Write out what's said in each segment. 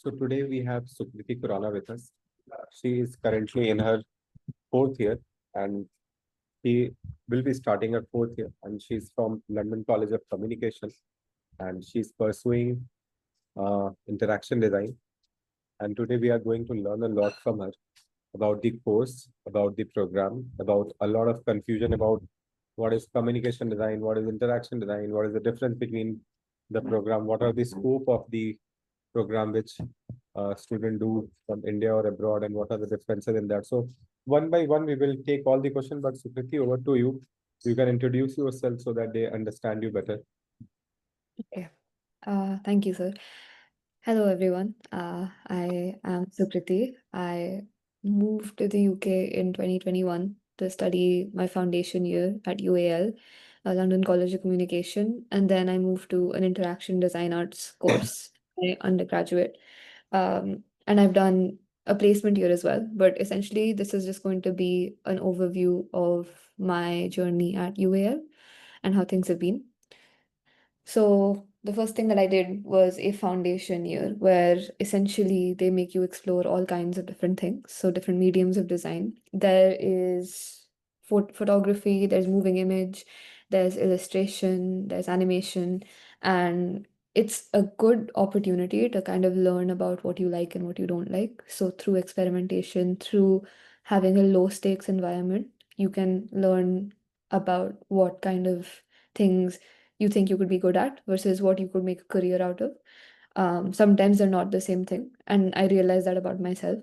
So today we have Sukriti khurana with us. She is currently in her fourth year and she will be starting her fourth year. And she's from London College of Communication and she's pursuing interaction design. And today we are going to learn a lot from her about the course, about the program, about a lot of confusion about what is communication design, what is interaction design, what is the difference between the program, what are the scope of the program which student do from India or abroad, and what are the differences in that. So one by one, we will take all the questions, but Sukriti, over to you. You can introduce yourself so that they understand you better. Okay. Thank you, sir. Hello, everyone. I am Sukriti. I moved to the UK in 2021 to study my foundation year at UAL, London College of Communication, and then I moved to an interaction design arts course, my undergraduate. And I've done a placement year as well. But essentially, this is just going to be an overview of my journey at UAL and how things have been. So the first thing that I did was a foundation year where essentially they make you explore all kinds of different things. So different mediums of design. There is photography, there's moving image, there's illustration, there's animation, and it's a good opportunity to kind of learn about what you like and what you don't like. So through experimentation, through having a low stakes environment, you can learn about what kind of things you think you could be good at versus what you could make a career out of. Sometimes they're not the same thing. And I realized that about myself.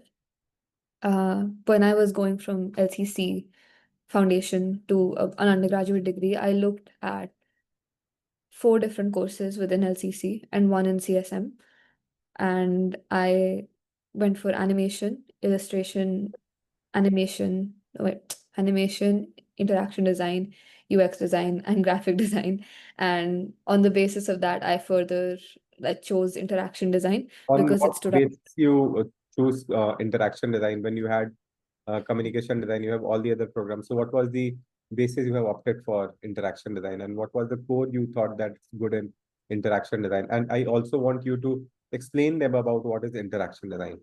When I was going from LCC foundation to an undergraduate degree, I looked at four different courses within LCC and one in CSM. And I went for animation, illustration, animation, interaction design, UX design, and graphic design. And on the basis of that, I further chose interaction design On because what it stood out. basis you choose interaction design when you had communication design, you have all the other programs. So what was the basis you have opted for interaction design, and what was the core you thought that's good in interaction design? And I also want you to explain them about what is interaction design.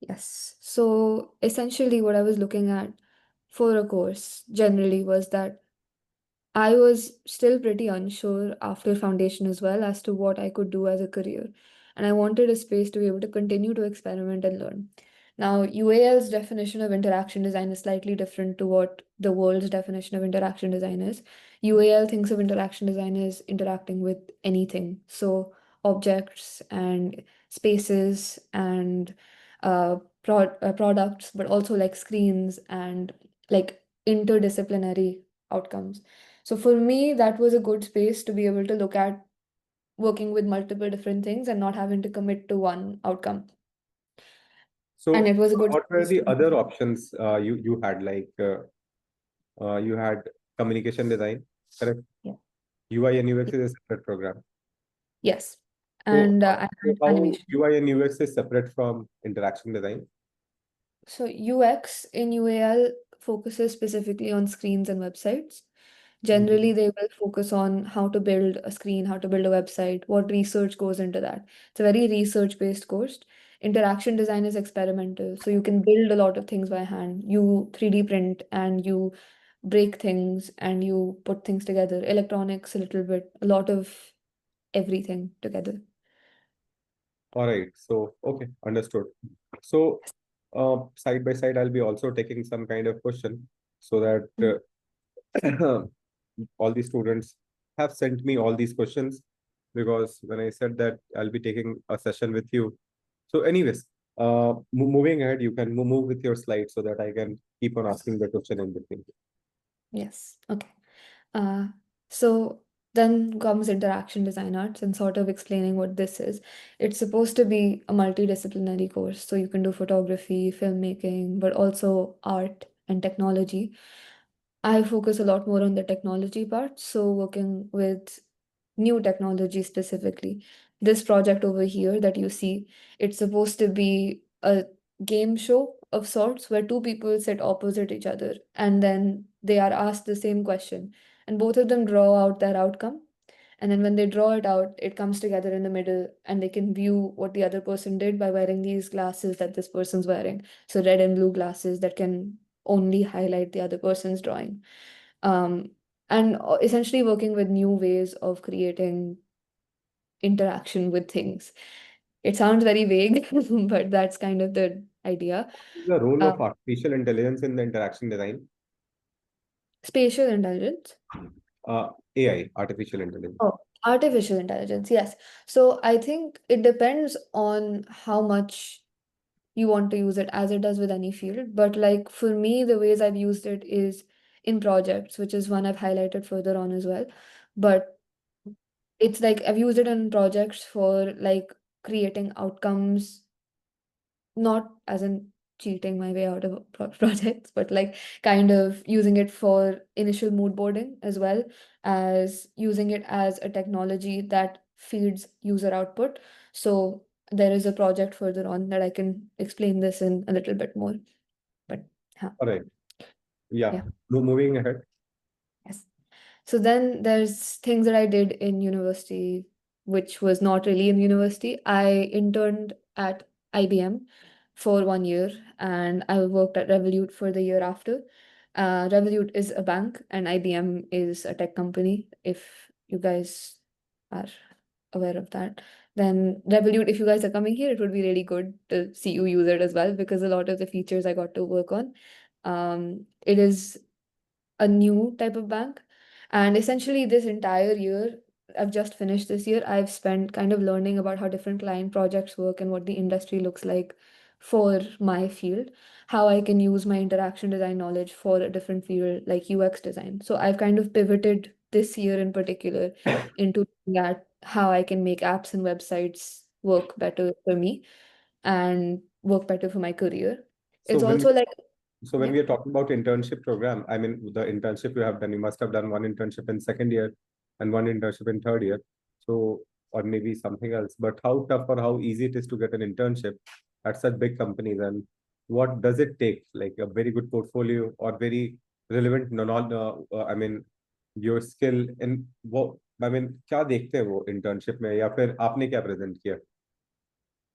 Yes. So essentially, what I was looking at for a course generally was that I was still pretty unsure after foundation as well as to what I could do as a career. And I wanted a space to be able to continue to experiment and learn. Now, UAL's definition of interaction design is slightly different to what the world's definition of interaction design is. UAL thinks of interaction design as interacting with anything. So, objects and spaces and products, but also like screens and like interdisciplinary outcomes. So for me, that was a good space to be able to look at working with multiple different things and not having to commit to one outcome. And So it was a good what were space the to other options you had? Like you had communication design, correct? yeah. UI and UX is a separate program. Yes. So And I had how animation. UI and UX is separate from interaction design? So UX in UAL focuses specifically on screens and websites. Generally, Mhm. they will focus on how to build a screen, how to build a website, what research goes into that. It's a very research-based course. Interaction design is experimental, so you can build a lot of things by hand. You 3D print and you break things and you put things together. Electronics, a little bit, a lot of everything together. All right. So, okay, understood. So, side by side, I'll be also taking some kind of question so that all the students have sent me all these questions because when I said that I'll be taking a session with you. So, anyways, moving ahead, you can move with your slide so that I can keep on asking the question in between. Yes. Okay. Uh, so then comes interaction design arts and sort of explaining what this is. It's supposed to be a multidisciplinary course, so you can do photography, filmmaking, but also art and technology. I focus a lot more on the technology part, so working with new technology specifically. This project over here that you see, it's supposed to be a game show of sorts where two people sit opposite each other and then they are asked the same question and both of them draw out their outcome And then when they draw it out, it comes together in the middle, and they can view what the other person did by wearing these glasses that this person's wearing. So red and blue glasses that can only highlight the other person's drawing. Um, and essentially working with new ways of creating interaction with things. It sounds very vague, but that's kind of the idea. The role Uh, of artificial intelligence in the interaction design, Spatial intelligence. uh, AI, artificial intelligence. Oh, artificial intelligence, yes. So I think it depends on how much you want to use it, as it does with any field. But like for me, the ways I've used it is in projects, which is one I've highlighted further on as well. But it's like I've used it in projects for like creating outcomes, not as in cheating my way out of projects, but like kind of using it for initial mood boarding, as well as using it as a technology that feeds user output. So there is a project further on that I can explain this in a little bit more. But huh, All right. Yeah. yeah, Moving ahead. yes. So then there's things that I did in university, which was not really in university. I interned at IBM for 1 year, and I worked at Revolut for the year after. Revolut is a bank and IBM is a tech company, if you guys are aware of that. Then Revolut, if you guys are coming here, it would be really good to see you use it as well, because a lot of the features I got to work on. It is a new type of bank. And essentially, this entire year, I've just finished this year, I've spent kind of learning about how different client projects work and what the industry looks like for my field, how I can use my interaction design knowledge for a different field like UX design. So I've kind of pivoted this year in particular into looking at how I can make apps and websites work better for me and work better for my career. So It's when also like, So when yeah. we are talking about internship program, I mean, the internship you have done, you must have done one internship in second year and one internship in third year. So, or maybe something else, but how tough or how easy it is to get an internship at such big companies, and what does it take? Like a very good portfolio or very relevant, no, not, I mean, your skill in वो, I mean, क्या देखते हैं वो internship में या फिर आपने क्या present किया?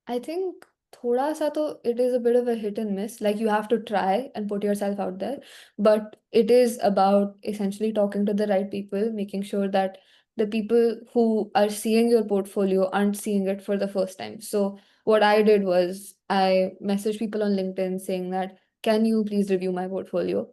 I think thoda sa to it is a bit of a hit and miss. Like you have to try and put yourself out there, but it is about essentially talking to the right people, making sure that the people who are seeing your portfolio aren't seeing it for the first time. So what I did was I messaged people on LinkedIn saying that, can you please review my portfolio?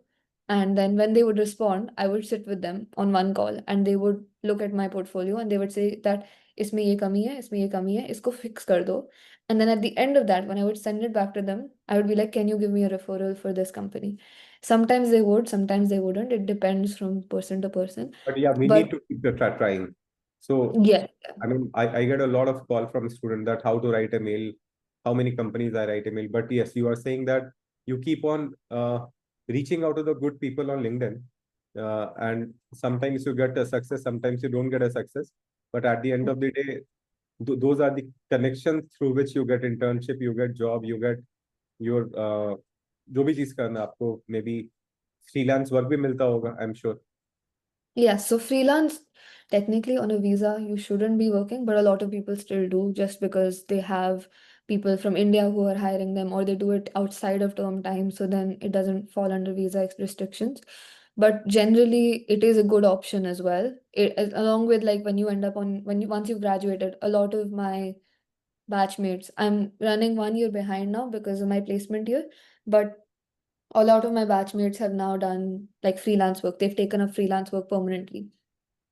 And then when they would respond, I would sit with them on one call and they would look at my portfolio and they would say that इसमें ये कमी है, इसमें ये कमी है, इसको fix कर दो. And then at the end of that, when I would send it back to them, I would be like, can you give me a referral for this company? Sometimes they would, sometimes they wouldn't. It depends from person to person. But yeah, we But need to keep trying. So yeah, I mean, I get a lot of call from student that how to write a mail, how many companies I write a mail. But yes, you are saying that you keep on reaching out to the good people on LinkedIn, and sometimes you get a success, sometimes you don't get a success. But at the end of the day, those are the connections through which you get internship, you get job, you get your जो भी चीज करना आपको may be freelance work भी मिलता होगा आई am sure. yeah, so freelance, technically on a visa, you shouldn't be working, but a lot of people still do just because they have people from India who are hiring them, or they do it outside of term time. So then it doesn't fall under visa restrictions. But generally, it is a good option as well. Along with like when you end up on, once you've graduated, a lot of my batchmates, I'm running 1 year behind now because of my placement year, but a lot of my batchmates have now done like freelance work. They've taken up freelance work permanently,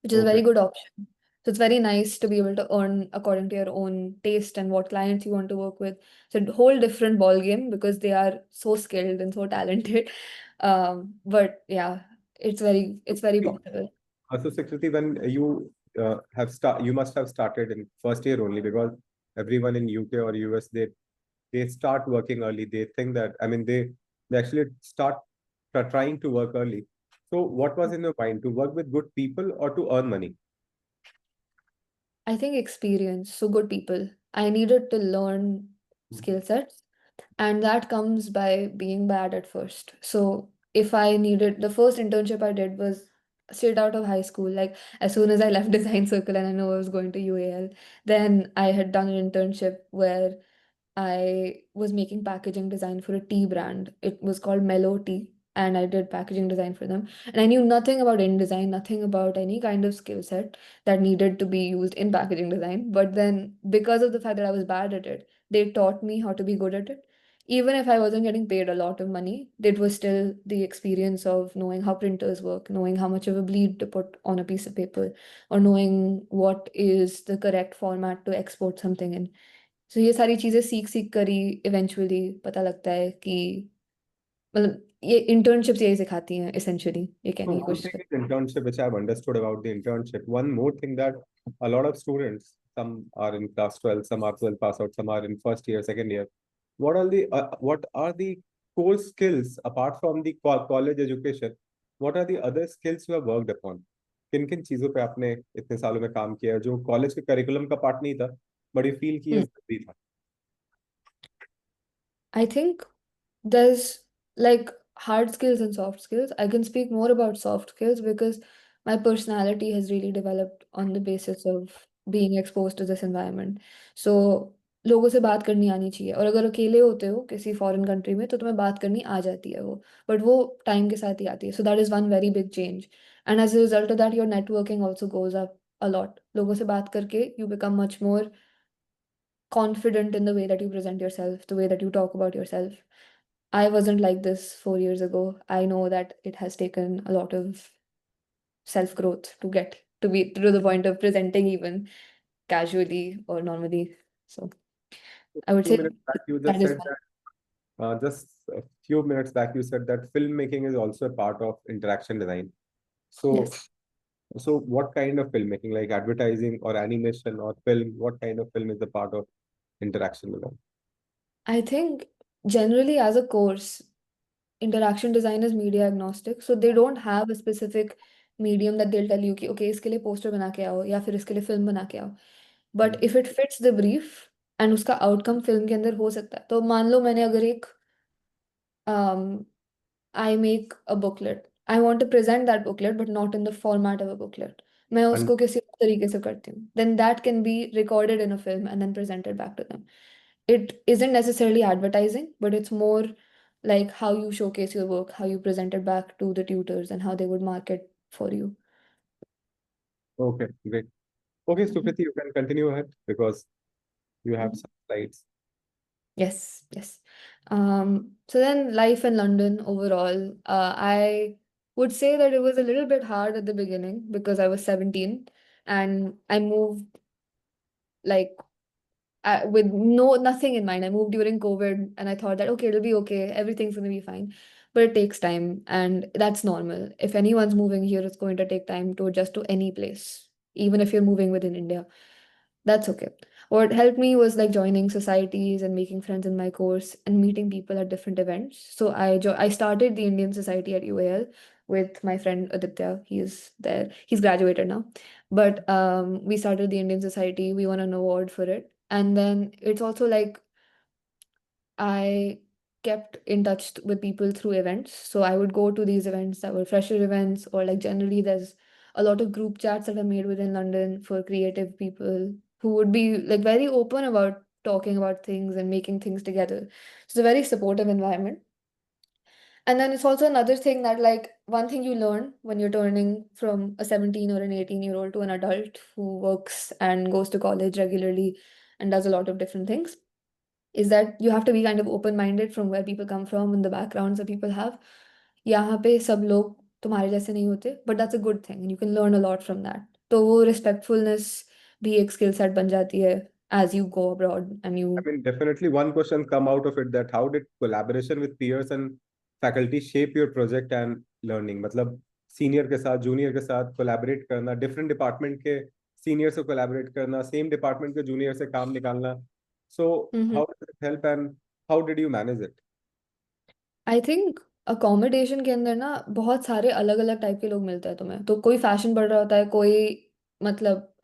which is a Okay. very good option. So it's very nice to be able to earn according to your own taste and what clients you want to work with. So a whole different ball game because they are so skilled and so talented. But yeah, it's very possible. So Sukriti, when you you must have started in first year only because everyone in UK or US they start working early. They think that I mean they actually start trying to work early. So what was in your mind to work with good people or to earn money? I think experience, so good people. I needed to learn skill sets, and that comes by being bad at first. So if I needed, the first internship I did was straight out of high school. Like as soon as I left design circle and I know I was going to UAL, then I had done an internship where I was making packaging design for a tea brand. It was called Mellow Tea, and I did packaging design for them. And I knew nothing about InDesign, nothing about any kind of skill set that needed to be used in packaging design. But then, because of the fact that I was bad at it, they taught me how to be good at it. Even if I wasn't getting paid a lot of money, it was still the experience of knowing how printers work, knowing how much of a bleed to put on a piece of paper, or knowing what is the correct format to export something in. सो ये सारी चीजें सीख सीख कर ही eventually पता लगता है कि मतलब ये इंटर्नशिप्स यही सिखाती हैं एसेंशियली ये So कहने की one कोशिश thing कर is internship, which I've understood about the internship. One more thing that a lot of students, some are in class 12, some are 12 pass out, some are in first year, second year. What are the core skills apart from the college education? What are the other skills you have worked upon? किन किन चीजों पे आपने इतने सालों में काम किया जो कॉलेज के करिकुलम का पार्ट नहीं था, बट यू फील कि ये जरूरी था? I think there's like hard skills and soft skills. I can speak more about soft skills because my personality has really developed on the basis of being exposed to this environment. So लोगों से बात करनी आनी चाहिए और अगर अकेले होते हो किसी फॉरेन कंट्री में तो तुम्हें बात करनी आ जाती है वो बट वो टाइम के साथ ही आती है so that is one very big change and as a result of that your networking also goes up a lot लोगों से बात करके you become much more confident in the way that you present yourself, the way that you talk about yourself. I wasn't like this 4 years ago. I know that it has taken a lot of self growth to get to be to the point of presenting even casually or normally. So I would Few say minutes back, you just that is said one. that just a few minutes back, you said that filmmaking is also a part of interaction design. So, Yes. so what kind of filmmaking, like advertising or animation or film, what kind of film is a part of interaction design? I think generally as a course, interaction design is media agnostic. So they don't have a specific medium that they'll tell you कि okay इसके लिए poster बना के आओ या फिर इसके लिए फिल्म बना के आओ. But if it fits the brief and उसका आउटकम फिल्म के अंदर हो सकता है तो मान लो मैंने अगर एक I make a booklet I want to present that booklet but not in the format of a booklet मैं And उसको किसी और तरीके से करती हूँ then that can be recorded in a film and then presented back to them it isn't necessarily advertising but it's more like how you showcase your work how you present it back to the tutors and how they would mark it for you. okay, great. Okay, Mhm. Sukriti, you can continue ahead because you have Mhm. some slides. Yes, yes. So then life in London overall, I would say that it was a little bit hard at the beginning because I was 17 and I moved like with nothing in mind. I moved during COVID and I thought that okay, it'll be okay, everything's gonna be fine. But it takes time and that's normal. If anyone's moving here, it's going to take time to adjust to any place, even if you're moving within India. That's okay. What helped me was like joining societies and making friends in my course and meeting people at different events. So I started the Indian Society at UAL with my friend Aditya. He's there. He's graduated now. But we started the Indian Society. We won an award for it. And then it's also like I kept in touch with people through events. So I would go to these events that were fresher events, or like generally there's a lot of group chats that are made within London for creative people who would be like very open about talking about things and making things together. So it's a very supportive environment. And then it's also another thing that like one thing you learn when you're turning from a 17 or an 18-year-old to an adult who works and goes to college regularly and does a lot of different things is that you have to be kind of open-minded from where people come from and the backgrounds that people have. यहाँ पे सब लोग तुम्हारे जैसे नहीं होते, but that's a good thing and you can learn a lot from that. तो वो respectfulness भी एक skill set बन जाती है as you go abroad and I you. mean, definitely one question come out of it that how did collaboration with peers and faculty shape your project and learning? मतलब senior के साथ junior के साथ collaborate करना, different department के senior से collaborate करना, same department के जूनियर से काम निकालना. So Mhm. how did it help and how did you manage it? I think accommodation के अंदर ना बहुत सारे अलग अलग टाइप के लोग मिलते हैं तुम्हें तो कोई फैशन पढ़ रहा होता है कोई मतलब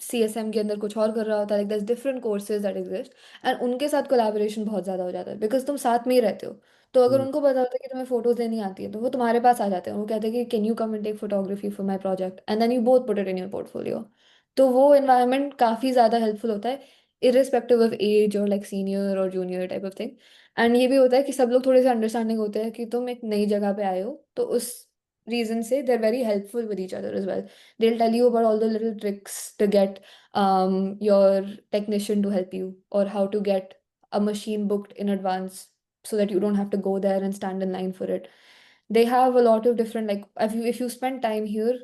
CSM के अंदर कुछ और कर रहा होता है, like there's different courses that exist, and उनके साथ कोलैबोरेशन बहुत ज़्यादा हो जाता है बिकॉज तुम साथ में ही रहते हो। तो अगर हम्म, उनको पता होता है कि तुम्हें फोटोज लेनी आती है तो वो तुम्हारे पास आ जाते हैं, वो कहते हैं कि can you come and take photography for my project, and then you both put it in your portfolio. तो वो एनवायरनमेंट काफ़ी ज़्यादा हेल्पफुल होता है, इरिस्पेक्टिव ऑफ एज और लाइक सीनियर और junior type of thing. And ये भी होता है कि सब लोग थोड़े से अंडरस्टैंडिंग होते हैं कि तुम एक नई जगह पे आए हो, तो उस रीजन से they are very helpful with each other as well. They'll tell you about all the little tricks to get your technician to help you, or how to get a machine booked in advance so that you don't have to go there and stand in line for it. They have a lot of different, like if you spend time here,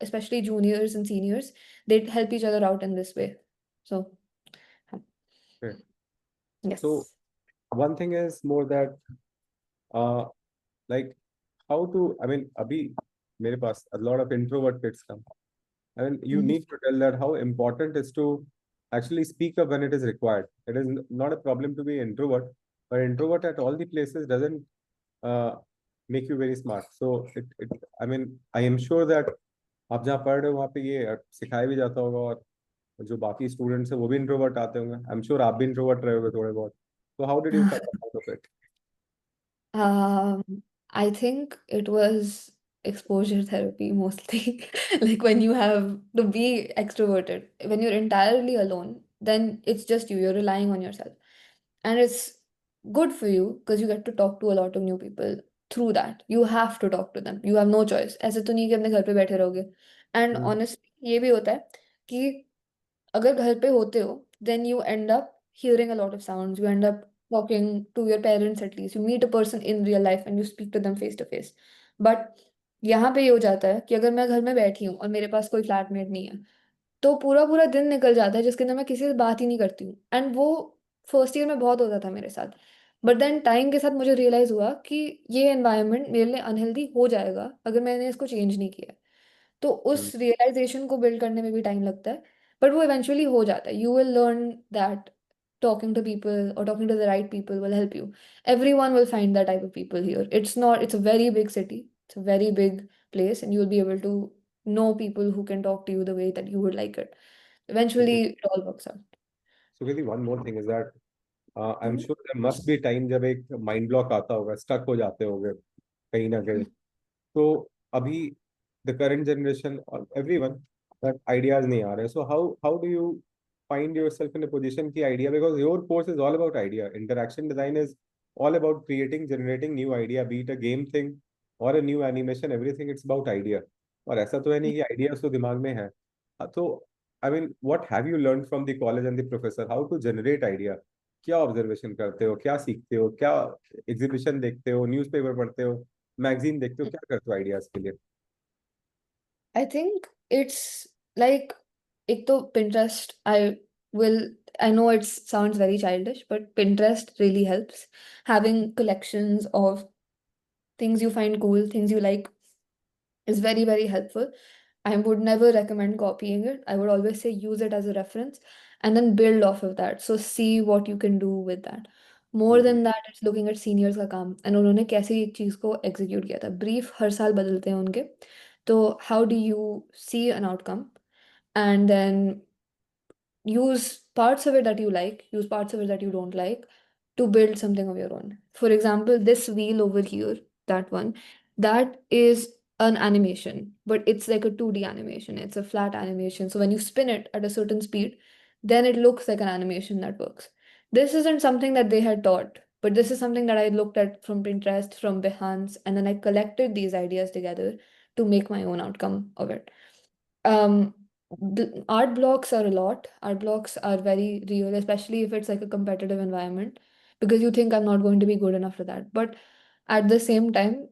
especially juniors and seniors, they help each other out in this way. So okay. So yes. one thing is more that uh like how to, I mean, abhi mere paas a lot of introvert kids come. I mean, you Mhm. need to tell that how important is to actually speak up when it is required. It is not a problem to be introvert, but introvert at all the places doesn't uh, make you very smart. So I mean, I am sure that आप जहाँ पढ़ रहे हो वहाँ पे ये सिखाया भी जाता होगा, और जो बाकी स्टूडेंट्स है वो भी इंट्रोवर्ट आते होंगे। आई एम श्योर आप भी इंट्रोवर्ट रहे होगे थोड़े बहुत। तो how did you come out of it? I think it was exposure therapy mostly. Like when you have to be extroverted, when you're entirely alone, then it's just you, you're relying on yourself. And it's good for you because you get to talk to a lot of new people through that. You have to talk to them. You have no choice. ऐसे तो नहीं कि अपने घर पे बैठे रहोगे. And honestly, ये भी होता है कि अगर घर पे होते हो, then you end up hearing a lot of sounds. You end up talking to your parents at least. You meet a person in real life and you speak to them face to face. But यहाँ पे ये हो जाता है कि अगर मैं घर में बैठी हूँ और मेरे पास कोई फ्लैटमेट नहीं है, तो पूरा पूरा दिन निकल जाता है जिसके अंदर मैं किसी से बात ही नहीं करती हूँ। एंड वो फर्स्ट ईयर में बहुत होता था मेरे साथ। बट देन टाइम के साथ मुझे रियलाइज हुआ कि ये एनवायरनमेंट मेरे लिए अनहेल्दी हो जाएगा अगर मैंने इसको चेंज नहीं किया। तो उस रियलाइजेशन को बिल्ड करने में भी टाइम लगता है, बट वो इवेंचुअली हो जाता है। You will learn that talking to people or talking to the right people will help you. Everyone will find that type of people here. It's a very big city, it's a very big place, and you'll be able to know people who can talk to you the way that you would like it. Eventually it all works out. So Kriti, one more thing is that I am Mhm. Sure there must be time जब एक mind block आता होगा, stuck हो जाते होंगे कहीं ना कहीं। तो अभी द करंट जनरेशन और एवरीवन दैट आइडियाज नहीं आ रहे, so how how do you find yourself in a position की idea, because your course is all about idea, interaction design is all about creating generating new idea, beat a game thing और a new animation, everything it's about idea. और ऐसा तो है नहीं कि ideas तो दिमाग में है। तो I mean what have you learn from the college and the professor, how to generate idea? क्या ऑब्जर्वेशन करते हो, क्या सीखते हो, क्या एग्जीबिशन देखते हो, न्यूज़पेपर पढ़ते हो, मैगजीन देखते हो, क्या करते हो आइडियाज के लिए? I think it's like एक तो Pinterest, will I know it sounds very childish, but Pinterest really helps. Having collections of things you find cool, things you like, is very, very helpful. I would never recommend copying it. I would always say use it as a reference and then build off of that. So see what you can do with that. More hmm, than that, it's looking at seniors का काम and उन्होंने कैसे एक चीज़ को execute किया था. Brief हर साल बदलते हैं उनके. तो how do you see an outcome and then use parts of it that you like, use parts of it that you don't like to build something of your own. For example, this wheel over here, that one, that is an animation, but it's like a 2D animation. It's a flat animation. So when you spin it at a certain speed, then it looks like an animation that works. This isn't something that they had taught, but this is something that I looked at from Pinterest, from Behance, and then I collected these ideas together to make my own outcome of it. Um, art blocks are a lot. Art blocks are very real, especially if it's like a competitive environment, because you think I'm not going to be good enough for that. But at the same time,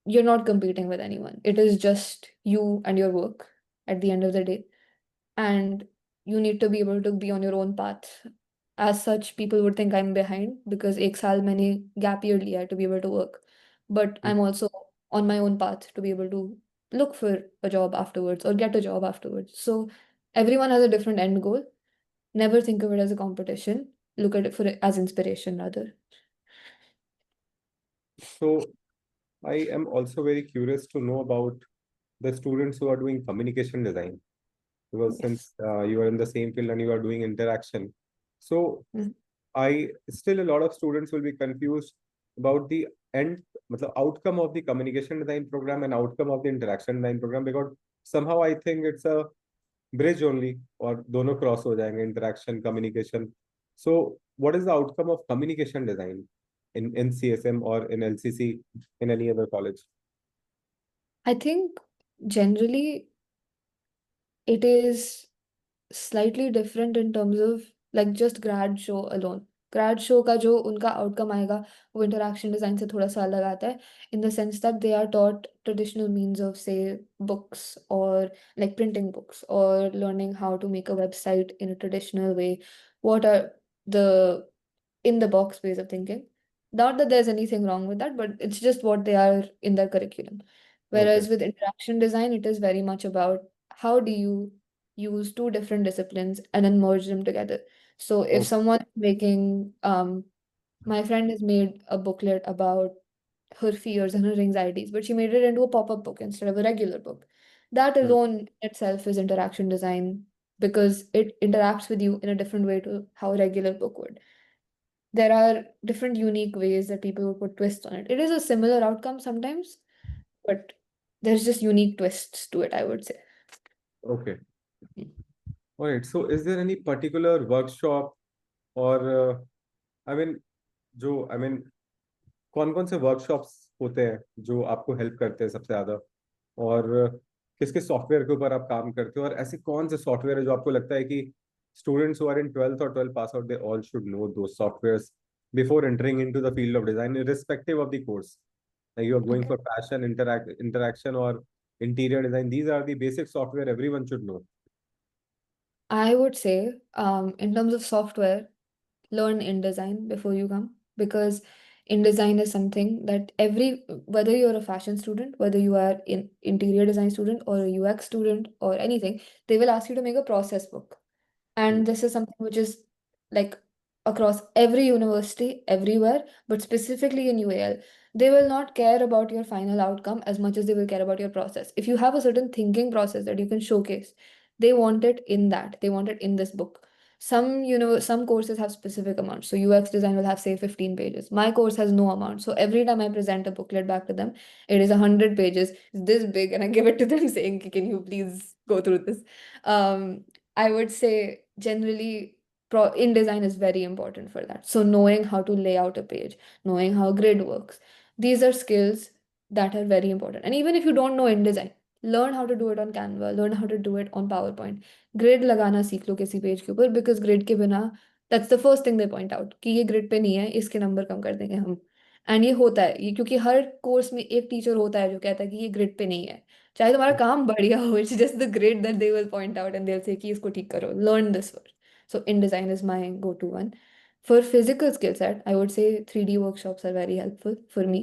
you're not competing with anyone. It is just you and your work at the end of the day. And you need to be able to be on your own path. As such, people would think I'm behind because एक साल मैंने gap year लिया है to be able to work. But I'm also on my own path to be able to look for a job afterwards or get a job afterwards. So everyone has a different end goal. Never think of it as a competition. Look at it for as inspiration rather. So I am also very curious to know about the students who are doing communication design. because Yes. since you are in the same field and you are doing interaction. So Mhm. I still a lot of students will be confused about the end, matlab, outcome of the communication design program and outcome of the interaction design program, because somehow I think it's a bridge only, or dono cross ho jayenge, interaction, communication. So what is the outcome of communication design in CSM or in LCC in any other college? I think generally it is slightly different in terms of like just grad show alone. Grad show का जो उनका outcome आएगा वो interaction design से थोड़ा सा अलग आता है, in the sense that they are taught traditional means of say books or like printing books or learning how to make a website in a traditional way. What are the in the box ways of thinking? Not that there's anything wrong with that, but it's just what they are in their curriculum. Okay. Whereas with interaction design, it is very much about how do you use two different disciplines and then merge them together. So if Oh, someone's making, my friend has made a booklet about her fears and her anxieties, but she made it into a pop-up book instead of a regular book. That hmm, alone itself is interaction design because it interacts with you in a different way to how a regular book would. There are different unique ways that people will put twists on it. It is a similar outcome sometimes, but there's just unique twists to it, I would say. okay. All right. So is there any particular workshop or I mean, जो I mean, कौन कौन से workshops होते हैं जो आपको help करते हैं सबसे ज्यादा, और किसके सॉफ्टवेयर के ऊपर आप काम करते हो, और ऐसे कौन से सॉफ्टवेयर है जो आपको लगता है कि students who are in 12th और 12 pass out they all should know दो softwares before entering into the field of design irrespective of the course, like you are going Okay. for fashion interaction or interior design, these are the basic software everyone should know. I would say, in terms of software, learn InDesign before you come, because InDesign is something that whether you're a fashion student, whether you are in interior design student or a UX student or anything, they will ask you to make a process book. Hmm. And this is something which is like across every university, everywhere, but specifically in UAL. They will not care about your final outcome as much as they will care about your process. If you have a certain thinking process that you can showcase, they want it in that. They want it in this book. Some courses have specific amounts. So UX design will have, say, 15 pages. My course has no amount. So every time I present a booklet back to them, it is 100 pages, it's this big, and I give it to them saying, can you please go through this? Um, I would say generally InDesign is very important for that. So knowing how to lay out a page, knowing how grid works, these are skills that are very important. And even if you don't know InDesign, learn how to do it on Canva, learn how to do it on PowerPoint. Grid लगाना सीख लो किसी page के ऊपर, because grid के बिना that's the first thing they point out कि ये grid पे नहीं है, इसके नंबर कम कर देंगे हम. एंड ये होता है ये, क्योंकि हर कोर्स में एक टीचर होता है जो कहता है कि ये ग्रिड पे नहीं है, चाहे तुम्हारा काम बढ़िया हो, it's just the grid that they will point out and they will say कि इसको ठीक करो, learn this first. So InDesign is my go-to one. For physical skill set, I would say 3D workshops are very helpful for me.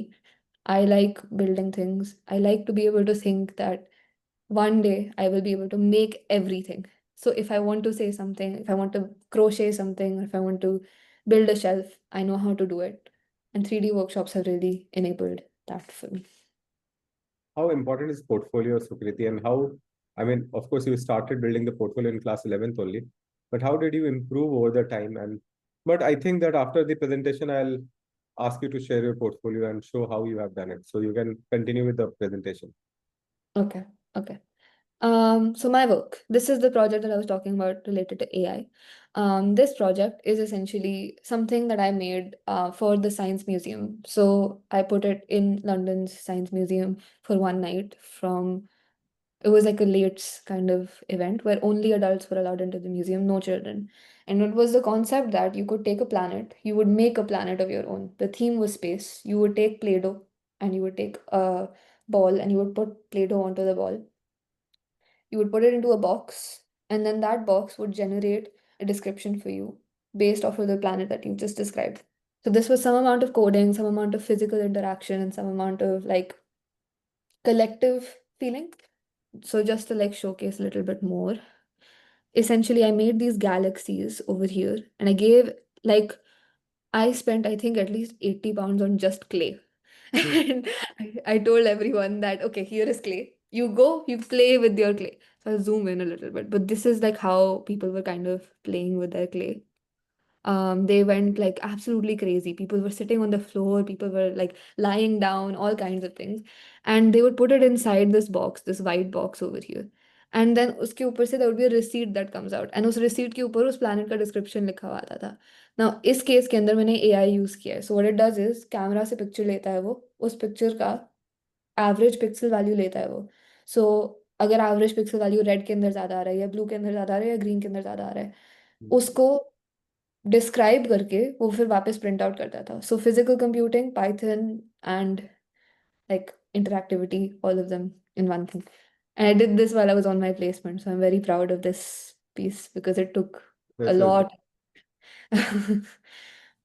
I like building things. I like to be able to think that one day I will be able to make everything. So if I want to say something, if I want to crochet something, or if I want to build a shelf, I know how to do it. And 3D workshops have really enabled that for me. How important is portfolio, Sukriti, and how, I mean, of course, you started building the portfolio in class 11th only, but how did you improve over the time? And but I think that after the presentation, I'll ask you to share your portfolio and show how you have done it. So you can continue with the presentation. Okay. Okay. So my work, this is the project that I was talking about related to AI. This project is essentially something that I made for the Science Museum. So I put it in London's Science Museum for one night it was like a late kind of event where only adults were allowed into the museum, no children. And it was the concept that you could take a planet, you would make a planet of your own. The theme was space. You would take Play-Doh and you would take a ball and you would put Play-Doh onto the ball. You would put it into a box, and then that box would generate a description for you based off of the planet that you just described. So this was some amount of coding, some amount of physical interaction, and some amount of like collective feeling. So just to like showcase a little bit more, essentially I made these galaxies over here, and like I spent, I think, at least 80 pounds on just clay. Hmm. And I told everyone that, okay, here is clay. you go, you play with your clay. So I'll zoom in a little bit, but this is like how people were kind of playing with their clay. They went like absolutely crazy. People were sitting on the floor, people were like lying down, all kinds of things. And they would put it inside this box, this white box over here. And then उसके ऊपर से there would be a receipt that comes out. And उस receipt के ऊपर उस planet का description लिखा हुआ आता था. Now इस केस के अंदर मैंने AI यूज किया है. So what it does is camera से पिक्चर लेता है वो, उस पिक्चर का एवरेज पिक्सल वैल्यू लेता है वो. सो अगर एवरेज पिक्सल वैल्यू रेड के अंदर ज्यादा आ रहा है या ब्लू के अंदर ज्यादा आ रहा है या ग्रीन के अंदर ज्यादा आ रहा है, उसको डिस्क्राइब करके वो फिर वापस प्रिंट आउट करता था. So physical computing, Python and like interactivity, all of them in one thing. And I did this while I was on my placement, so I'm very proud of this piece because it took a This is lot.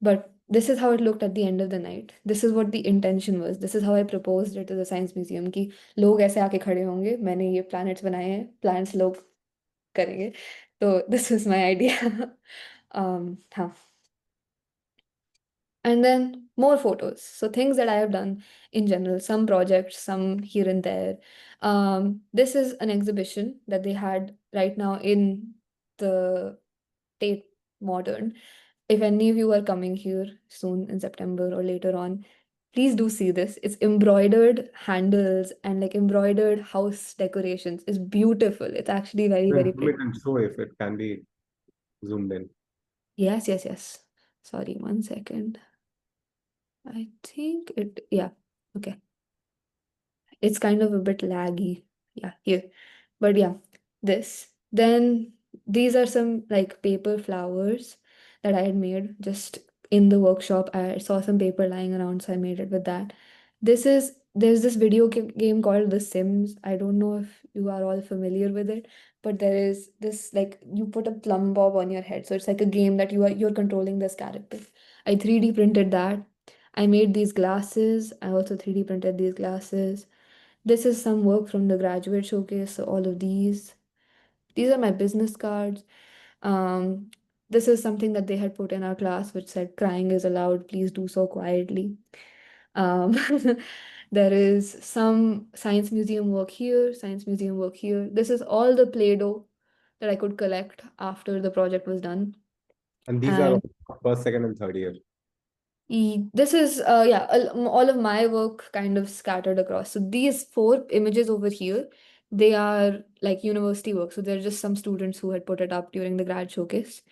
But this is how it looked at the end of the night. This is what the intention was. This is how I proposed it to the science museum कि लोग ऐसे आके खड़े होंगे, मैंने ये planets बनाए हैं, plants लोग करेंगे. So this was my idea. हाँ. And then more photos. So things that I have done in general, some projects, some here and there. This is an exhibition that they had right now in the Tate Modern. If any of you are coming here soon in September or later on, please do see this. It's embroidered handles and like embroidered house decorations. It's beautiful. It's actually very, then very zoom it pretty. and show if it can be zoomed in. Yes, yes, yes. Sorry, 1 second. I think it, yeah, okay. It's kind of a bit laggy. Yeah, here. But yeah, this. Then these are some like paper flowers that I had made just in the workshop. I saw some paper lying around, so I made it with that. There's this video game called The Sims. I don't know if you are all familiar with it, but there is this like you put a plumb bob on your head. So it's like a game that you're controlling this character. I 3D printed that. I made these glasses. I also 3D printed these glasses. This is some work from the graduate showcase. So all of these are my business cards. Um, this is something that they had put in our class, which said, "Crying is allowed. Please do so quietly." Um, there is some science museum work here, science museum work here. This is all the Play-Doh that I could collect after the project was done. And these are And first, second, and third year. This is yeah, all of my work kind of scattered across. So these four images over here, they are like university work. So they're just some students who had put it up during the grad showcase.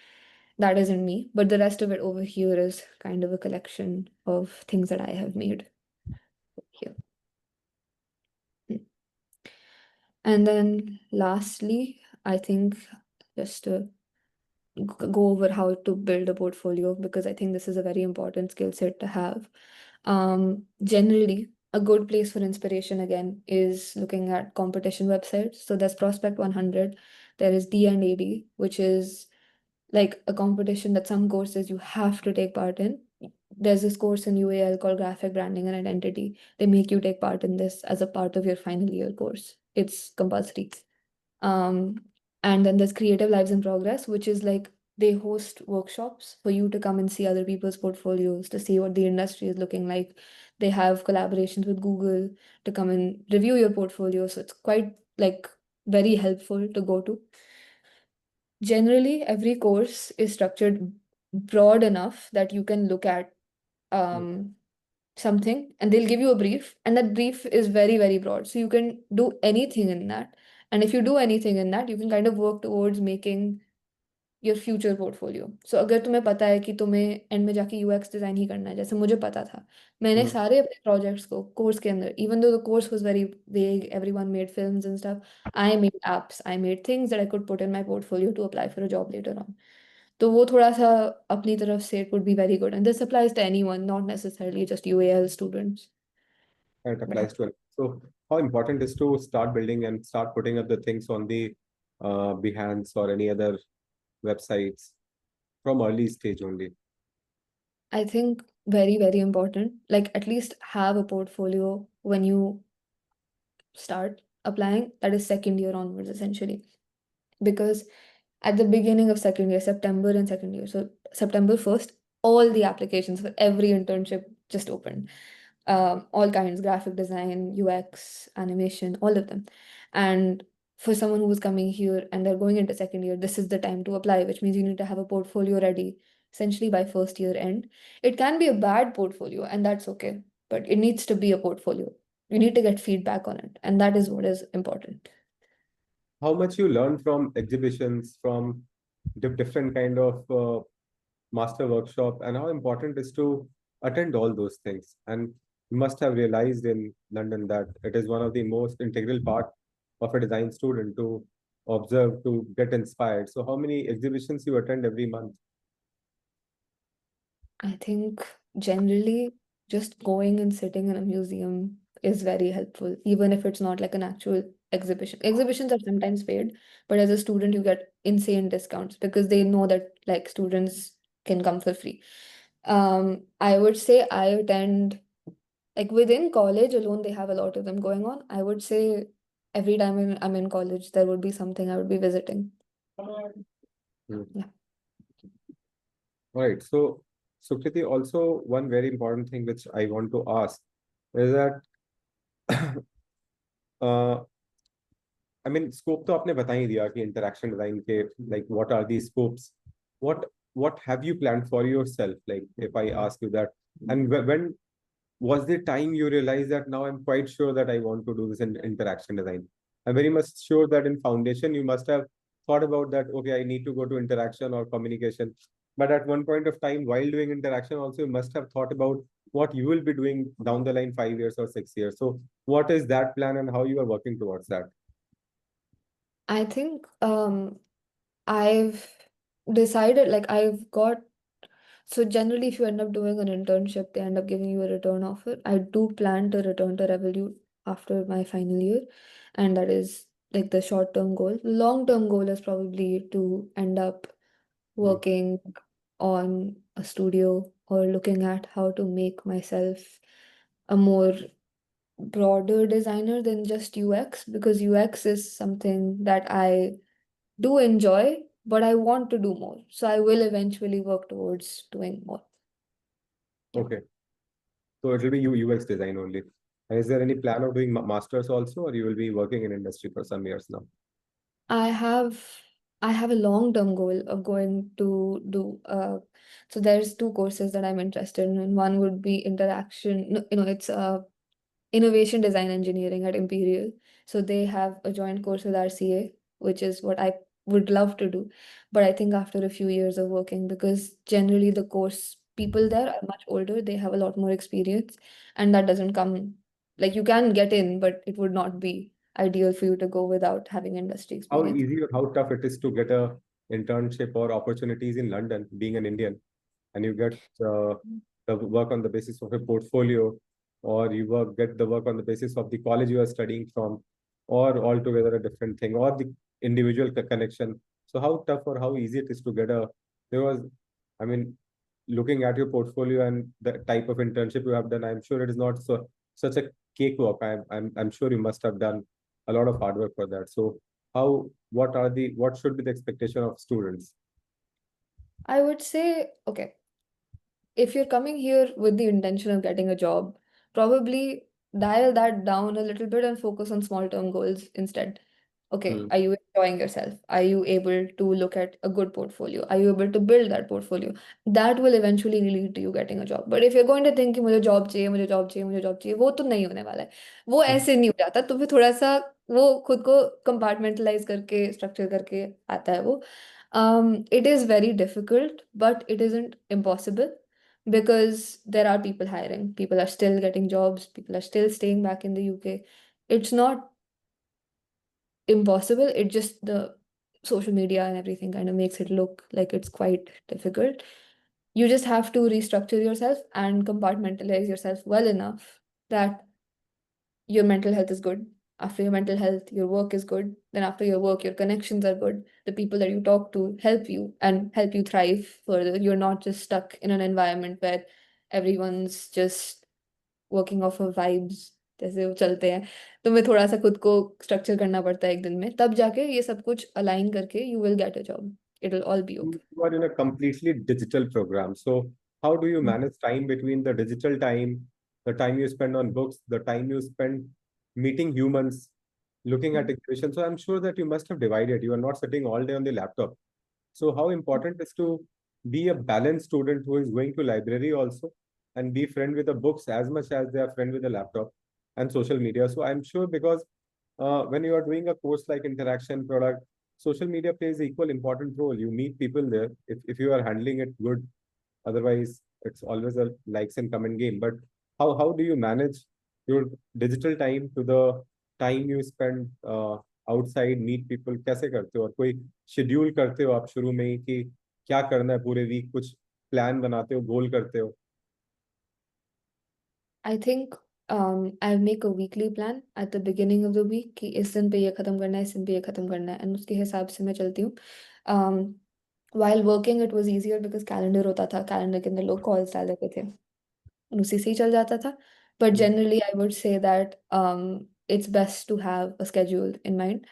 That isn't me, but the rest of it over here is kind of a collection of things that I have made here. And then lastly, I think just to go over how to build a portfolio because I think this is a very important skill set to have. Generally, a good place for inspiration again is looking at competition websites. So there's Prospect 100, there is D&AD, which is like a competition that some courses you have to take part in. There's this course in UAL called Graphic Branding and Identity. They make you take part in this as a part of your final year course. It's compulsory. Um, and then there's Creative Lives in Progress, which is like they host workshops for you to come and see other people's portfolios, to see what the industry is looking like. They have collaborations with Google to come and review your portfolio. So it's quite like very helpful to go to. Generally, every course is structured broad enough that you can look at something and they'll give you a brief, and that brief is very, very broad. So you can do anything in that. And if you do anything in that, you can kind of work towards making your future portfolio. So अगर तुम्हें पता है कि तुम्हें and में जाके UX design ही करना है, जैसे मुझे पता था, मैंने सारे अपने प्रोजेक्ट्स को कोर्स के अंदर, even though the course was very vague, everyone made films and stuff, I made apps, I made things that I could put in my portfolio to apply for a job later on. तो वो थोड़ा सा अपनी तरफ से it would be very good, and this applies to anyone, not necessarily just UL students. It But yeah. applies to it. So how important is to start building and start putting up the things on the Behance or any other websites from early stage only? I think very, very important. Like at least have a portfolio when you start applying. That is second year onwards, essentially. Because at the beginning of second year, September and second year, so September 1st, all the applications for every internship just opened. all kinds, graphic design, UX, animation, all of them. And for someone who's coming here and they're going into second year, this is the time to apply, which means you need to have a portfolio ready essentially by first year end. It can be a bad portfolio, and that's okay, but it needs to be a portfolio. You need to get feedback on it, and that is what is important. How much you learn from exhibitions, from different kind of master workshop, and how important is to attend all those things. And you must have realized in London that it is one of the most integral part of a design student to observe, to get inspired. So how many exhibitions you attend every month? I think generally just going and sitting in a museum is very helpful, even if it's not like an actual exhibition. Exhibitions are sometimes paid, but as a student, you get insane discounts because they know that like students can come for free. I would say I attend like within college alone, they have a lot of them going on. I would say every time I'm in college, there would be something I would be visiting. Hmm. Yeah. All right. So, Sukriti, also one very important thing which I want to ask is that uh, I mean, scope तो आपने बता ही दिया कि interaction design के like what are these scopes? What have you planned for yourself? Like if I ask you that, and when was the time you realized that now I'm quite sure that I want to do this in interaction design? I'm very much sure that in foundation you must have thought about that. Okay, I need to go to interaction or communication. But at one point of time, while doing interaction, also you must have thought about what you will be doing down the line 5 years or 6 years. So, what is that plan and how you are working towards that? I think I've decided like I've got so generally if you end up doing an internship, they end up giving you a return offer. I do plan to return to Revolut after my final year, and that is like the short-term goal. Long-term goal is probably to end up Hmm. working on a studio or looking at how to make myself a more broader designer than just UX, because UX is something that I do enjoy, but I want to do more. So I will eventually work towards doing more. Yeah. Okay. So it will be UX design only. And is there any plan of doing masters also, or you will be working in industry for some years now? I have I have a long-term goal of going to do so there's two courses that I'm interested in. And one would be interaction, no, it's innovation design engineering at Imperial. So they have a joint course with RCA, which is what I would love to do. But I think after a few years of working, because generally the course people there are much older, they have a lot more experience, and that doesn't come like you can get in, but it would not be ideal for you to go without having industry How experience. easy or how tough it is to get a internship or opportunities in London, being an Indian, and you get the work on the basis of a portfolio, or you get the work on the basis of the college you are studying from, or altogether a different thing, or the individual connection. So how tough or how easy it is to get a, there was, I mean, looking at your portfolio and the type of internship you have done, I'm sure it is not such a cakewalk. I'm sure you must have done a lot of hard work for that. So what should be the expectation of students? I would say, okay, if you're coming here with the intention of getting a job, probably dial that down a little bit and focus on small term goals instead. Okay, Hmm. are you enjoying yourself? Are you able to look at a good portfolio? Are you able to build that portfolio? That will eventually lead to you getting a job. But if you're going to think कि मुझे job चाहिए मुझे job चाहिए मुझे job चाहिए, वो तो नहीं होने वाला है. वो ऐसे नहीं हो जाता. तुम्हें थोड़ा सा वो खुद को कंपार्टमेंटलाइज करके स्ट्रक्चर करके आता है वो. It is very difficult, but it isn't impossible because there are people hiring. People are still getting jobs. People are still staying back in the UK. It's not impossible. It just the social media and everything kind of makes it look like it's quite difficult. You just have to restructure yourself and compartmentalize yourself well enough that your mental health is good. After your mental health, your work is good. Then after your work, your connections are good. The people that you talk to help you and help you thrive further. You're not just stuck in an environment where everyone's just working off of vibes जैसे वो चलते हैं. तुम्हें थोड़ा सा खुद को structure करना पड़ता है एक दिन में, तब जाके ये सब कुछ अलाइन करके you will get a job. It'll all be You okay. are in a completely digital program. So how do you Mm. manage time between the digital time the time you spend on books, the time you spend meeting humans, looking at exhibitions. So I'm sure that you must have divided. You are not sitting all day on the laptop. So how important is to be a balanced student who is going to library also and be friend with the books as much as they are friend with the laptop and social media. So I'm sure because when you are doing a course like interaction product, social media plays equal important role. You meet people there if you are handling it good. Otherwise, it's always a likes and comment game. But how do you manage your digital time to the time you spend outside meet people कैसे करते हो और कोई schedule करते हो आप शुरू में ही कि क्या करना है पूरे वीक कुछ प्लान बनाते हो गोल करते हो I think I make a weekly plan at the beginning of the week कि इस दिन पे ये खत्म करना है, इस दिन पे ये खत्म करना है, and उसके हिसाब से मैं चलती हूँ. um, while working it was easier because calendar होता था, calendar के अंदर लोग calls डाल देते थे, और उसी से ही चल जाता था. But generally I would say that it's best to have a schedule in mind.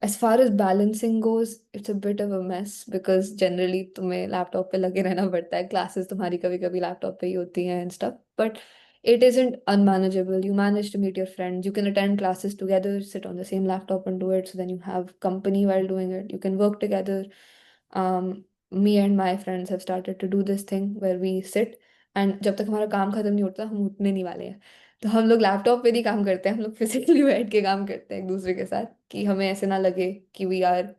As far as balancing goes, it's a bit of a mess because generally तुम्हें लैपटॉप पे लगे रहना पड़ता है, क्लासेस तुम्हारी कभी कभी लैपटॉप पे ही होती हैं and stuff. But it isn't unmanageable. You manage to meet your friends. You can attend classes together, sit on the same laptop and do it. So then you have company while doing it. You can work together. Me and my friends have started to do this thing where we sit and जब तक हमारा काम खत्म नहीं होता हम उठने नहीं वाले हैं. तो हम लोग लैपटॉप पे नहीं काम करते हैं, हम लोग फिजिकली बैठ के काम करते हैं एक दूसरे के साथ कि हमें ऐसे ना लगे कि we are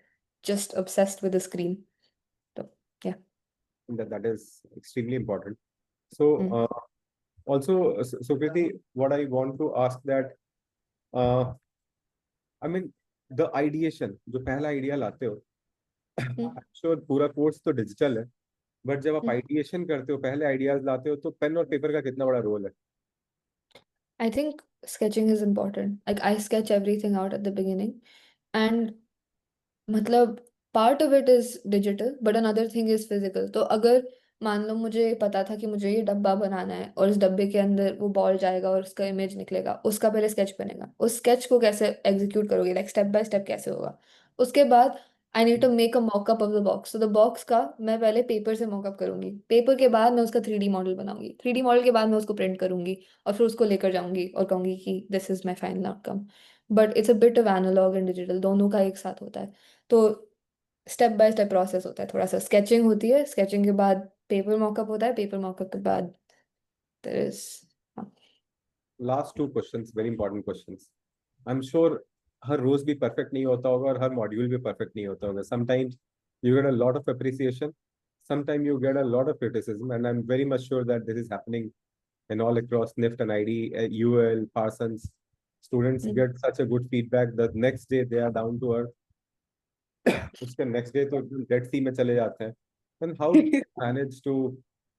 just obsessed with the screen. तो yeah. that is extremely important so Mm. also Sukriti what I want to ask that uh, I mean the ideation जो पहला आइडिया लाते हो Mm. श्योर पूरा कोर्स तो digital है but जब आप Mm. Ideation करते हो पहले आइडियाज लाते हो तो पेन और पेपर का कितना बड़ा रोल है I think sketching is important. Like I sketch everything out at the beginning, and मतलब part of it is digital but another thing is physical. तो अगर मान लो मुझे पता था कि मुझे ये डब्बा बनाना है और इस डब्बे के अंदर वो बॉल जाएगा और उसका इमेज निकलेगा, उसका पहले स्केच बनेगा. उस स्केच को कैसे एग्जीक्यूट करोगे, लाइक स्टेप बाय स्टेप कैसे होगा. उसके बाद I need to make a mockup of the box. तो द बॉक्स का मैं पहले पेपर से मॉकअप करूंगी, पेपर के बाद मैं उसका 3D मॉडल बनाऊंगी, 3D मॉडल के बाद मैं उसको प्रिंट करूंगी और फिर उसको लेकर जाऊंगी और कहूंगी कि this is my final outcome. But it's a bit of analogue and digital, दोनों का एक साथ होता है. तो स्टेप बाय स्टेप प्रोसेस होता है. थोड़ा सा स्केचिंग होती है, स्केचिंग के बाद पेपर मॉकअप होता है, पेपर मॉकअप के बाद there is. Last two questions very important questions I am sure हर रोज भी परफेक्ट नहीं होता होगा और हर मॉड्यूल भी परफेक्ट नहीं होता होगा sometimes you get a lot of appreciation sometimes you get a lot of criticism and I'm very much sure that this is happening in all across NIFT and ID UAL Parsons students get such a good feedback that next day they are down to earth उसके next day तो Dead Sea में चले जाते हैं then how manage to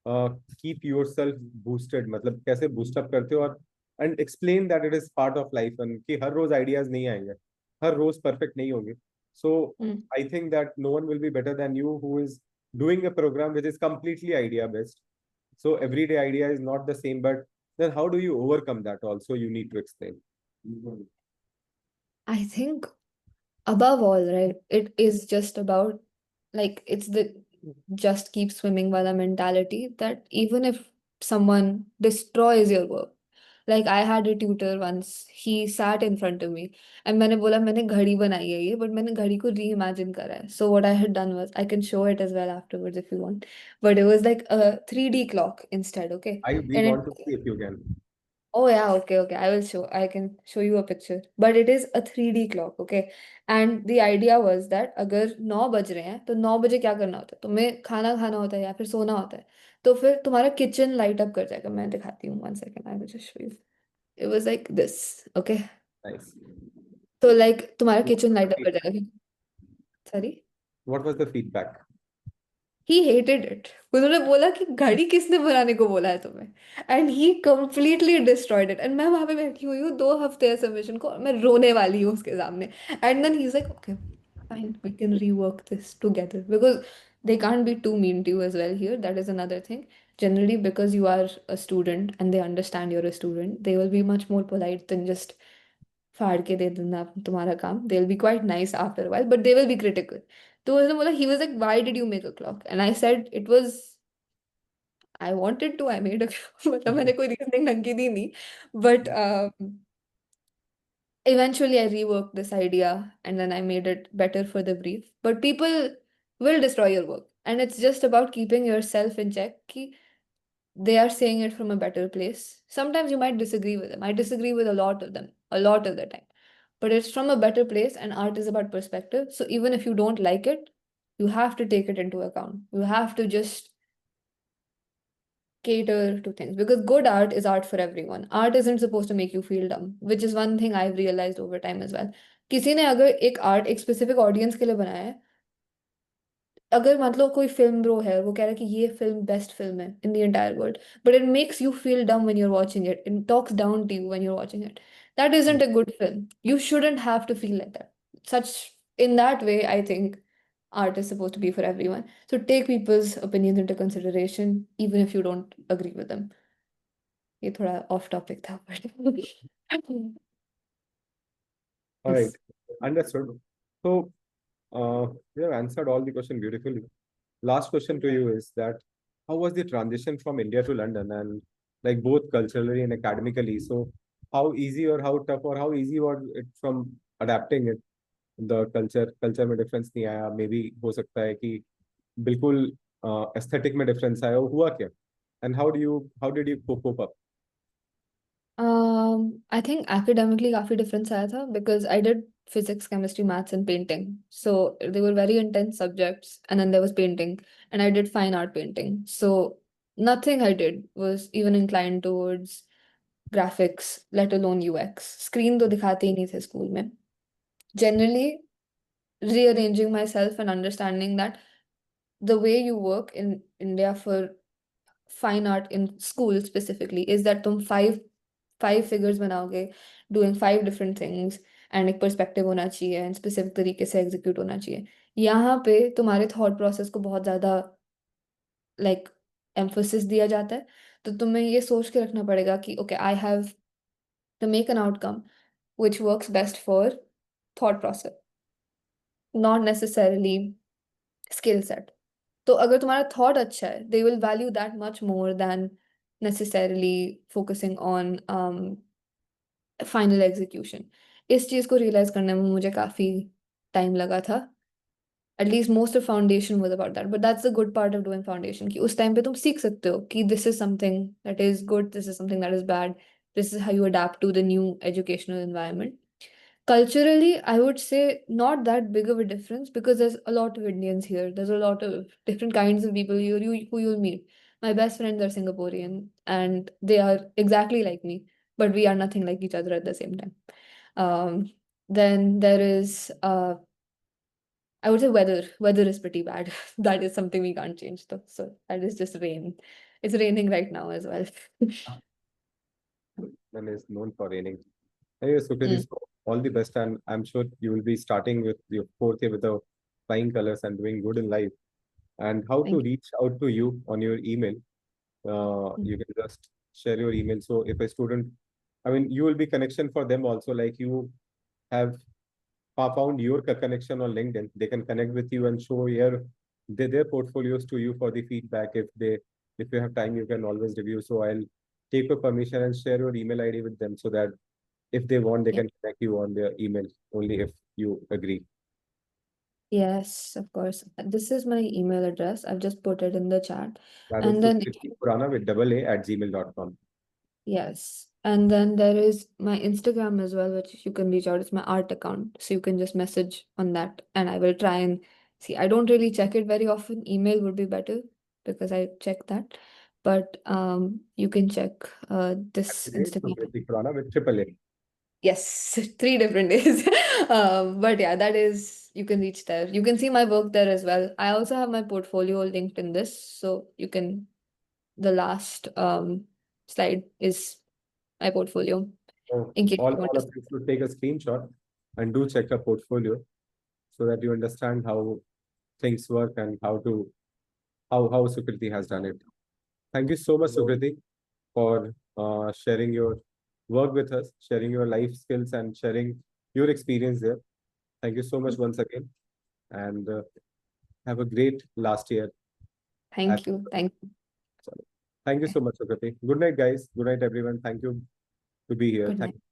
keep yourself boosted मतलब कैसे boost up करते हो और and explain that it is part of life and कि हर रोज आइडियाज नहीं आएंगे हर रोज परफेक्ट नहीं होंगे so I think that no one will be better than you who is doing a program which is completely idea based so everyday idea is not the same but then how do you overcome that also you need to explain I think above all, right, it is just about, like, it's the just keep swimming wala mentality that even if someone destroys your work, like I had a tutor once, he sat in front of me and मैंने बोला मैंने घड़ी बनाई है ये, but मैंने घड़ी को reimagine करा है. So what I had done was, I can show it as well afterwards if you want, but it was like a 3D clock instead, okay? I we And want it to see if you can Oh yeah, okay, okay. I will show. I can show you a picture. But it is a 3D clock, okay? And the idea was that अगर 9 बज रहे हैं तो 9 बजे क्या करना होता है, तुम्हें खाना खाना होता है या फिर सोना होता है. तो फिर तुम्हारा किचन लाइट अप कर जाएगा. मैं दिखाती हूँ, 1 second, I will just show you. It was like this, okay? nice तो like तुम्हारा what kitchen was the light up कर feedback? जाएगा. Sorry. What was the feedback he hated it. उन्होंने बोला कि घड़ी किसने बनाने को बोला है तुम्हें, and he completely destroyed it. And मैं वहां पे बैठी हुई हूँ 2 हफ्ते सबमिशन को और मैं रोने वाली हूँ उसके सामने. And then he is like okay fine, we can rework this together because they can't be too mean to you as well here. That is another thing. Generally, because you are a student and they understand you're a student, they will be much more polite than just फाड़ के दे देना तुम्हारा काम. They'll be quite nice after a while, but they will be critical. तो उसने बोला, he was like, why did you make a clock? And I said, it was, I wanted to, I made a मतलब मैंने कोई reasoning ढंग की दी नहीं, but eventually I reworked this idea and then I made it better for the brief. But people will destroy your work, and it's just about keeping yourself in check. कि they are saying it from a better place. Sometimes you might disagree with them. I disagree with a lot of them, a lot of the time. But it's from a better place, and art is about perspective. So even if you don't like it, you have to take it into account. You have to just cater to things because good art is art for everyone. Art isn't supposed to make you feel dumb, which is one thing I've realized over time as well. किसी ने अगर एक art एक specific audience के लिए बनाया है, अगर मतलब कोई फिल्म ब्रो है वो कह रहा है कि ये फिल्म बेस्ट फिल्म है in the entire world, but it makes you feel dumb when you are watching it, it talks down to you when you are watching it, that isn't a good film. You shouldn't have to feel like that. Such in that way, I think art is supposed to be for everyone. So take people's opinions into consideration, even if you don't agree with them. ये थोड़ा of topic था but All right, yes. understood. So you have answered all the question beautifully. Last question to you is that how was the transition from India to London, and like both culturally and academically? So how easy or how tough or how easy was it from adapting it? The culture में difference नहीं आया, maybe हो सकता है कि बिल्कुल aesthetic में difference आया, वो हुआ क्या? And how did you cope up? I think academically काफी difference आया था because I did physics, chemistry, maths, and painting. So they were very intense subjects, and then there was painting, and I did fine art painting. So nothing I did was even inclined towards graphics, let alone UX. Screen तो दिखाते ही नहीं थे school में. Generally, rearranging myself and understanding that the way you work in India for fine art in school specifically is that तुम five figures बनाओगे, doing five different things, and एक perspective होना चाहिए and specific तरीके से execute होना चाहिए. यहाँ पे तुम्हारे thought process को बहुत ज़्यादा like emphasis दिया जाता है, तो तुम्हें ये सोच के रखना पड़ेगा कि okay, I have to make an outcome which works best for thought process, not necessarily skill set. तो अगर तुम्हारा थॉट अच्छा है, they will value that much more than necessarily focusing on final execution. इस चीज को रियलाइज करने में मुझे काफी टाइम लगा था. At least most of foundation was about that, but that's the good part of doing foundation कि उस टाइम पे तुम सीख सकते हो कि this is something that is good, this is something that is bad, this is how you adapt to the new educational environment. Culturally, I would say not that big of a difference because there's a lot of Indians here. There's a lot of different kinds of people who you'll meet. My best friends are Singaporean and they are exactly like me, but we are nothing like each other at the same time. Then there is I would say weather. Weather is pretty bad. That is something we can't change though. So that is just rain. It's raining right now as well. And is known for raining. Anyway, Sukriti, Mm, so all the best, and I'm sure you will be starting with your fourth year with the flying colors and doing good in life. And how to thank you. reach out to you on your email? Mm. You can just share your email. So if a student, I mean, you will be connection for them also. Like you have found your connection on LinkedIn, they can connect with you and show their portfolios to you for the feedback. If you have time, you can always review. So I'll take your permission and share your email ID with them so that if they want, they Yeah. can connect you on their email only if you agree. Yes, of course. This is my email address. I've just put it in the chat. That is And then Sukriti Khurana with double A at gmail.com. yes. And then there is my Instagram as well, which you can reach out. It's my art account. So you can just message on that and I will try and see. I don't really check it very often. Email would be better because I check that. But you can check this Actually, Instagram. Sukriti Khurana with triple A. Yes, 3 different days. But yeah, that is, you can reach there. You can see my work there as well. I also have my portfolio linked in this. So you can, the last slide is my portfolio So in case you want all to of you should take a screenshot and do check a portfolio so that you understand how things work and how Sukriti has done it. Thank you so much, Sukriti, for sharing your work with us, sharing your life skills, and sharing your experience there. Thank you so much once again, and have a great last year. Thank you. Thank you. Thank you so much, Sukriti. Good night, guys. Good night, everyone. Thank you to be here. Good Thank night.